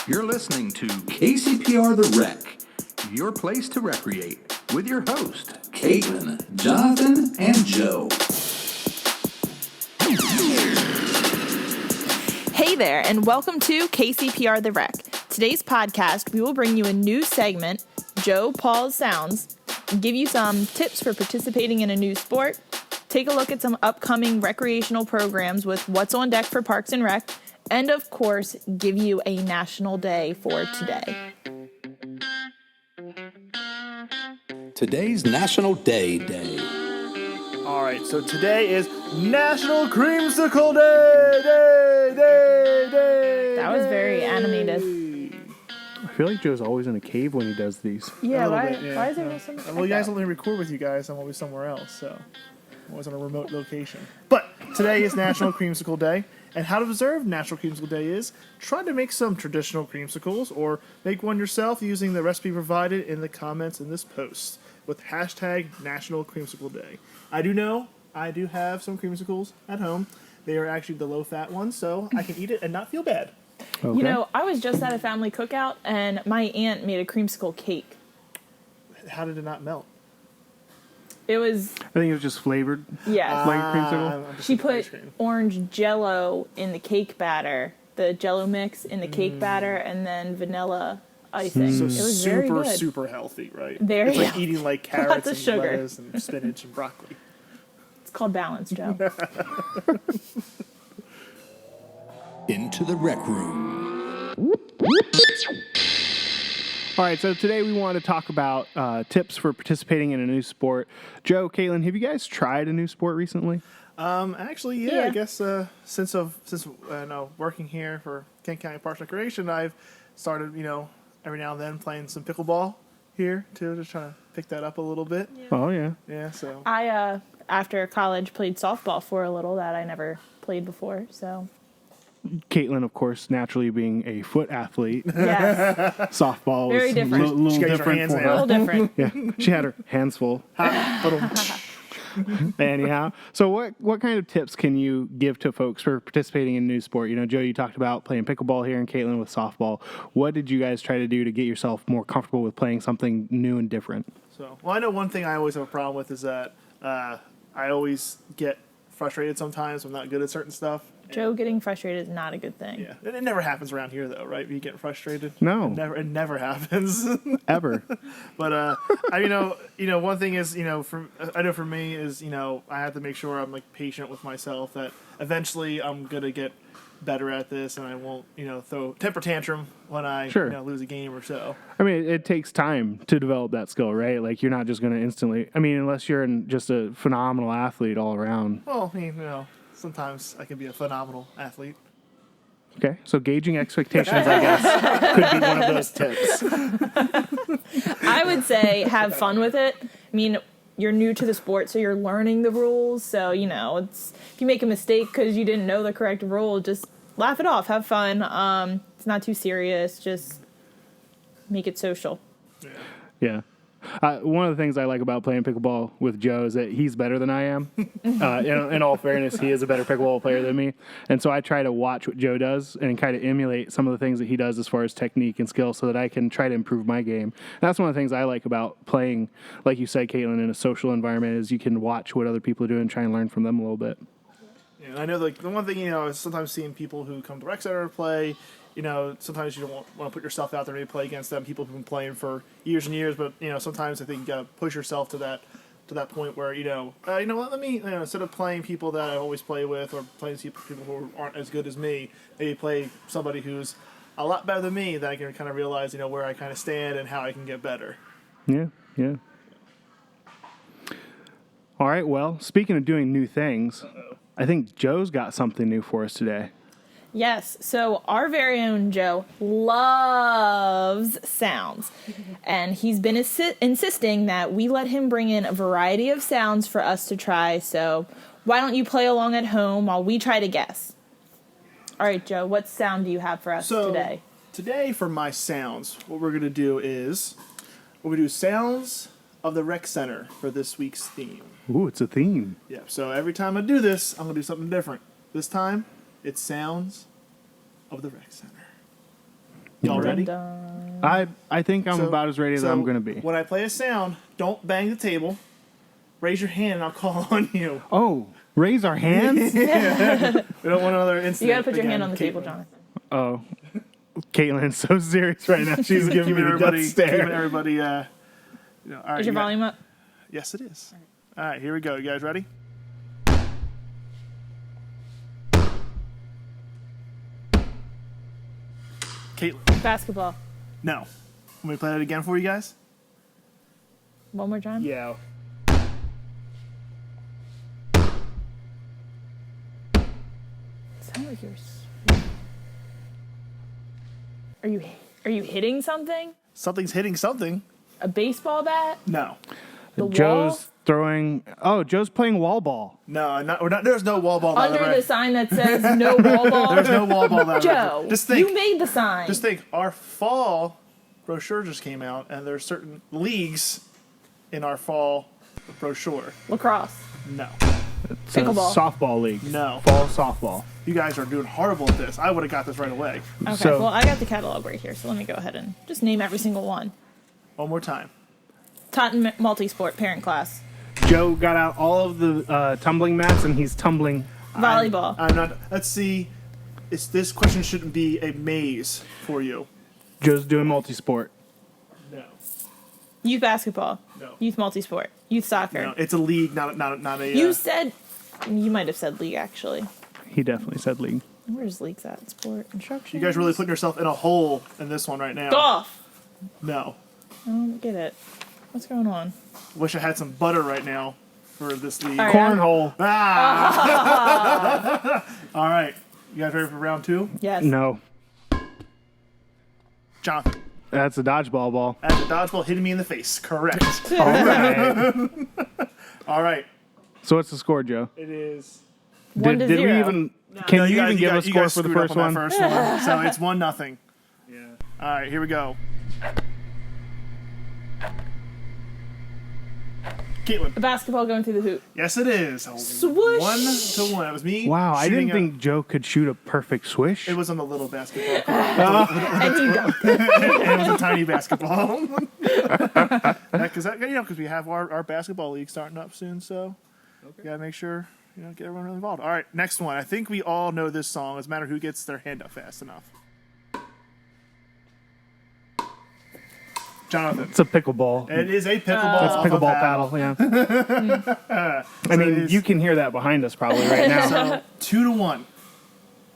You're listening to KCPR the Rec, your place to recreate, with your host, Caitlin, Jonathan, and Joe. Hey there, and welcome to KCPR the Rec. Today's podcast, we will bring you a new segment, Joe Paugh's Sounds, give you some tips for participating in a new sport, take a look at some upcoming recreational programs with what's on deck for Parks and Rec, and of course, give you a national day for today. Today's National Day. All right, so today is National Creamsicle Day. That was very animated. I feel like Joe's always in a cave when he does these. Yeah, A little why bit, yeah. why is there so much Well, you guys echo? only record with you guys. I'm always somewhere else, so I'm always on a remote location. But today is National Creamsicle Day, and how to observe National Creamsicle Day is try to make some traditional creamsicles or make one yourself using the recipe provided in the comments in this post with hashtag National Creamsicle Day. I do have some creamsicles at home. They are actually the low-fat ones, so I can eat it and not feel bad. Okay. You know, I was just at a family cookout, and my aunt made a creamsicle cake. How did it not melt? It was, I think it was just flavored. yes. Like creamsicle? I'm just She thinking ice put cream. orange Jell-O in the cake batter, the Jell-O mix in the cake batter, and then vanilla icing. So It was very super, good. super healthy, right? Very It's like healthy. eating like Lots carrots of and sugar. lettuce and spinach and broccoli. It's called balance, Joe. Into the Rec Room. All right, so today we want to talk about tips for participating in a new sport. Joe, Caitlin, have you guys tried a new sport recently? Actually, yeah. Yeah. I guess since working here for Kent County Parks and Recreation, I've started, every now and then playing some pickleball here too, just trying to pick that up a little bit. Oh, yeah. Yeah, so I, after college, played softball for a little that I never played before, so Caitlin, of course, naturally being a foot athlete, yes, softball Very was different. a little She got your different hands for in a her. little different. Yeah, she had her hands full. Anyhow, so what kind of tips can you give to folks for participating in a new sport? You know, Joe, you talked about playing pickleball here, and Caitlin with softball. What did you guys try to do to get yourself more comfortable with playing something new and different? well, I know one thing I always have a problem with is that I always get frustrated sometimes. I'm not good at certain stuff. Joe getting frustrated is not a good thing. Yeah, it never happens around here though, right? You get frustrated. No. It never happens. Ever. But one thing is, I know for me is, I have to make sure I'm like patient with myself that eventually I'm gonna get better at this and I won't, throw temper tantrum when I Sure. lose a game or so. I mean, it takes time to develop that skill, right? Like, you're not just going to instantly... I mean, unless you're just a phenomenal athlete all around. Well, I mean, sometimes I can be a phenomenal athlete. Okay, so gauging expectations, I guess, could be one of those tips. I would say have fun with it. I mean, you're new to the sport, so you're learning the rules. So, it's if you make a mistake because you didn't know the correct rule, just laugh it off, have fun. It's not too serious. Just make it social. Yeah. One of the things I like about playing pickleball with Joe is that he's better than I am. In all fairness, he is a better pickleball player than me. And so I try to watch what Joe does and kind of emulate some of the things that he does as far as technique and skill so that I can try to improve my game. And that's one of the things I like about playing, like you said, Caitlin, in a social environment is you can watch what other people are doing and try and learn from them a little bit. Yeah, I know, like, the one thing, is sometimes seeing people who come to Rec Center to play, sometimes you don't want to put yourself out there to play against them, people who've been playing for years and years, but, sometimes I think you got to push yourself to that point where, let me, instead of playing people that I always play with or playing people who aren't as good as me, maybe play somebody who's a lot better than me that I can kind of realize, where I kind of stand and how I can get better. Yeah, yeah. All right, well, speaking of doing new things, I think Joe's got something new for us today. Yes, so our very own Joe loves sounds, and he's been insisting that we let him bring in a variety of sounds for us to try, so why don't you play along at home while we try to guess? All right, Joe, what sound do you have for us today? Today, for my sounds, what we're going to do is, we're going to do sounds of the Rec Center for this week's theme. Ooh, it's a theme. Yeah, so every time I do this, I'm going to do something different. This time, it's sounds of the Rec Center. Y'all ready? I think I'm about as ready as I'm going to be. When I play a sound, don't bang the table. Raise your hand and I'll call on you. Oh, raise our hands? We don't want another incident. You got to put your again, hand on the table, Caitlin. Jonathan. Oh. Caitlin's so serious right now. She's giving me the death Keeping stare. everybody, all right, Is your volume up? Yes, it is. All right, here we go. You guys ready? Caitlin. Basketball. No. Want me to play that again for you guys? One more time? Yeah. Sound like you're... Are you hitting something? Something's hitting something. A baseball bat? No. The Joe's wall? throwing... Oh, Joe's playing wall ball. No, we're not. There's no wall ball. Under the sign that says no wall ball? There's no wall ball. Joe, Just think. you made the sign. Just think. Our fall brochure just came out, and there's certain leagues in our fall brochure. Lacrosse. No. It's a Pickleball. softball league. No. Fall softball. You guys are doing horrible at this. I would have got this right away. Okay, So- well, I got the catalog right here, so let me go ahead and just name every single one. One more time. Taunton Multisport Parent Class. Joe got out all of the tumbling mats, and he's tumbling. Volleyball. I'm not. Let's see. This question shouldn't be a maze for you. Joe's doing multi-sport. No. Youth basketball. No. Youth multisport. Youth soccer. No. It's a league, not a. You said... You might have said league, actually. He definitely said league. Where's leagues at? Sport instruction. You guys really putting yourself in a hole in this one right now. Golf. No. I don't get it. What's going on? Wish I had some butter right now for this league. All right. Cornhole. All right. You guys ready for round 2? Yes. No. Jonathan. That's a dodgeball ball. That's a dodgeball hitting me in the face. Correct. All right. All right. So what's the score, Joe? It is. 1 to Did 0. we even... Can you even give a score for the first one? So it's 1-0. Yeah. All right, here we go. Caitlin. A basketball going through the hoop. Yes, it is. Swoosh. 1-1. That was me. Wow, I shooting didn't think Joe could shoot a perfect swish. It was on the little basketball court. And you don't. It was a tiny basketball. Because we have our basketball league starting up soon, so you gotta make sure get everyone really involved. All right, next one. I think we all know this song. It doesn't matter who gets their hand up fast enough. Jonathan. It's a pickleball. It is a pickleball. That's off a pickleball paddle, yeah. I mean, you can hear that behind us probably right now. So 2-1.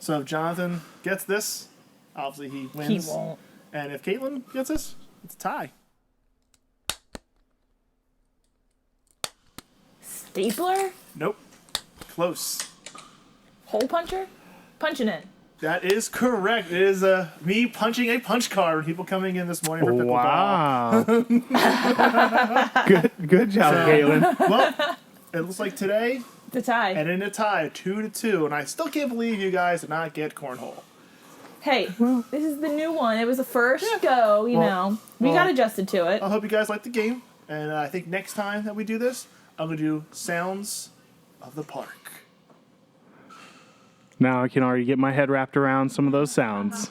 So if Jonathan gets this, obviously he wins. He won't. And if Caitlin gets this, it's a tie. Stapler? Nope. Close. Hole puncher? Punching it. That is correct. It is me punching a punch card when people coming in this morning for pickleball. Wow. good job, Caitlin. Well, it looks like today, The tie. and in a tie, 2-2, and I still can't believe you guys did not get cornhole. Hey, this is the new one. It was the first go, you know. We got adjusted to it. I hope you guys like the game, and I think next time that we do this, I'm going to do Sounds of the Park. Now I can already get my head wrapped around some of those sounds.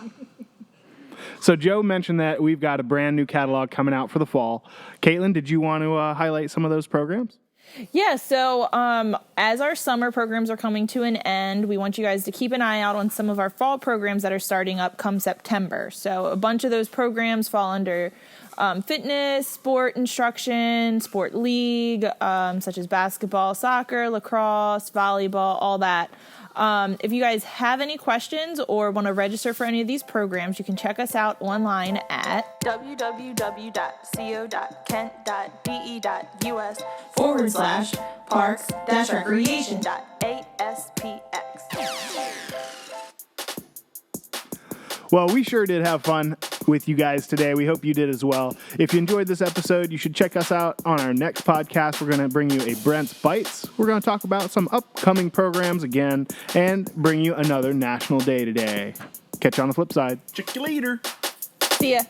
So Joe mentioned that we've got a brand new catalog coming out for the fall. Caitlin, did you want to highlight some of those programs? Yeah, so as our summer programs are coming to an end, we want you guys to keep an eye out on some of our fall programs that are starting up come September. So a bunch of those programs fall under fitness, sport instruction, sport league, such as basketball, soccer, lacrosse, volleyball, all that. If you guys have any questions or want to register for any of these programs, you can check us out online at www.co.kent.des/parks-recreation.aspx. Well, we sure did have fun with you guys today. We hope you did as well. If you enjoyed this episode, you should check us out on our next podcast. We're going to bring you a Brent's Bites. We're going to talk about some upcoming programs again and bring you another National Day today. Catch you on the flip side. Check you later. See ya.